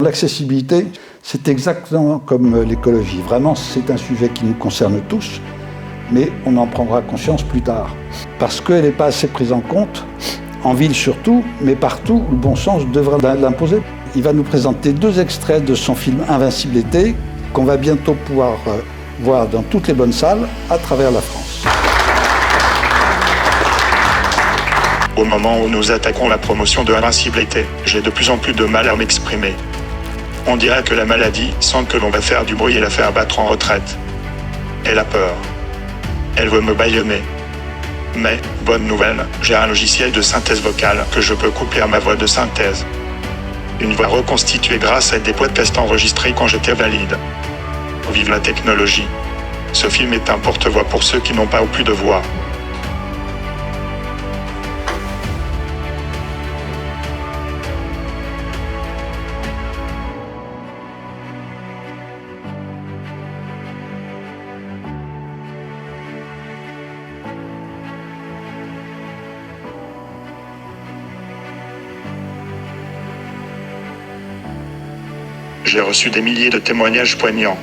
L'accessibilité, c'est exactement comme l'écologie. Vraiment, c'est un sujet qui nous concerne tous, mais on en prendra conscience plus tard. Parce qu'elle n'est pas assez prise en compte, en ville surtout, mais partout où le bon sens devrait l'imposer. Il va nous présenter 2 extraits de son film Invincibilité, qu'on va bientôt pouvoir voir dans toutes les bonnes salles à travers la France. Au moment où nous attaquons la promotion de Invincibilité, j'ai de plus en plus de mal à m'exprimer. On dirait que la maladie sent que l'on va faire du bruit et la faire battre en retraite. Elle a peur. Elle veut me bâillonner. Mais, bonne nouvelle, j'ai un logiciel de synthèse vocale que je peux coupler à ma voix de synthèse. Une voix reconstituée grâce à des podcasts enregistrés quand j'étais valide. Vive la technologie. Ce film est un porte-voix pour ceux qui n'ont pas ou plus de voix. J'ai reçu des milliers de témoignages poignants.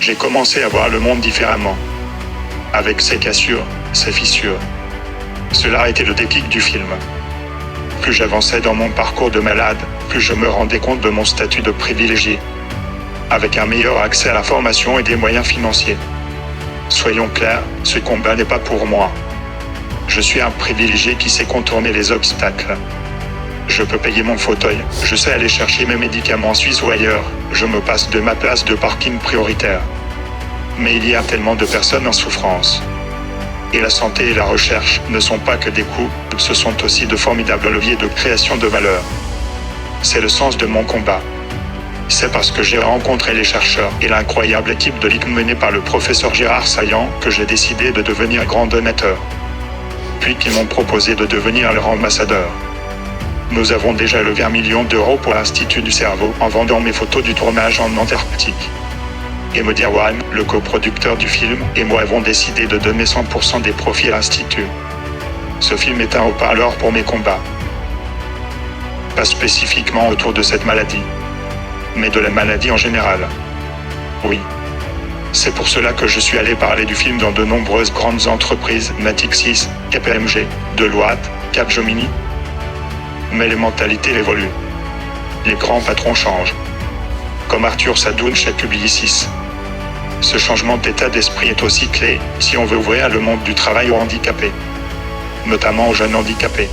J'ai commencé à voir le monde différemment. Avec ses cassures, ses fissures. Cela a été le déclic du film. Plus j'avançais dans mon parcours de malade, plus je me rendais compte de mon statut de privilégié. Avec un meilleur accès à la formation et des moyens financiers. Soyons clairs, ce combat n'est pas pour moi. Je suis un privilégié qui sait contourner les obstacles. Je peux payer mon fauteuil, je sais aller chercher mes médicaments en Suisse ou ailleurs, je me passe de ma place de parking prioritaire. Mais il y a tellement de personnes en souffrance. Et la santé et la recherche ne sont pas que des coûts, ce sont aussi de formidables leviers de création de valeur. C'est le sens de mon combat. C'est parce que j'ai rencontré les chercheurs et l'incroyable équipe de l'ICM menée par le professeur Gérard Saillant que j'ai décidé de devenir grand donateur. Puis qu'ils m'ont proposé de devenir leur ambassadeur. Nous avons déjà levé 1 million d'euros pour l'Institut du cerveau en vendant mes photos du tournage en Antarctique. Et Modiawan, le coproducteur du film, et moi avons décidé de donner 100% des profits à l'Institut. Ce film est un haut-parleur pour mes combats. Pas spécifiquement autour de cette maladie, mais de la maladie en général. Oui. C'est pour cela que je suis allé parler du film dans de nombreuses grandes entreprises, Natixis, KPMG, Deloitte, Capgemini. Mais les mentalités évoluent. Les grands patrons changent. Comme Arthur Sadoun chez Publicis. Ce changement d'état d'esprit est aussi clé si on veut ouvrir le monde du travail aux handicapés. Notamment aux jeunes handicapés.